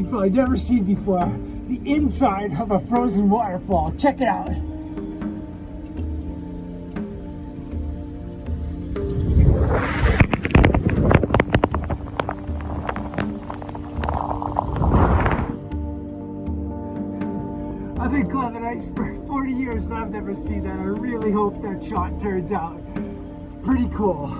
info I've never seen before. The inside of a frozen waterfall. Check it out. I've been climbing ice for 40 years and I've never seen that. I really hope that shot turns out pretty cool.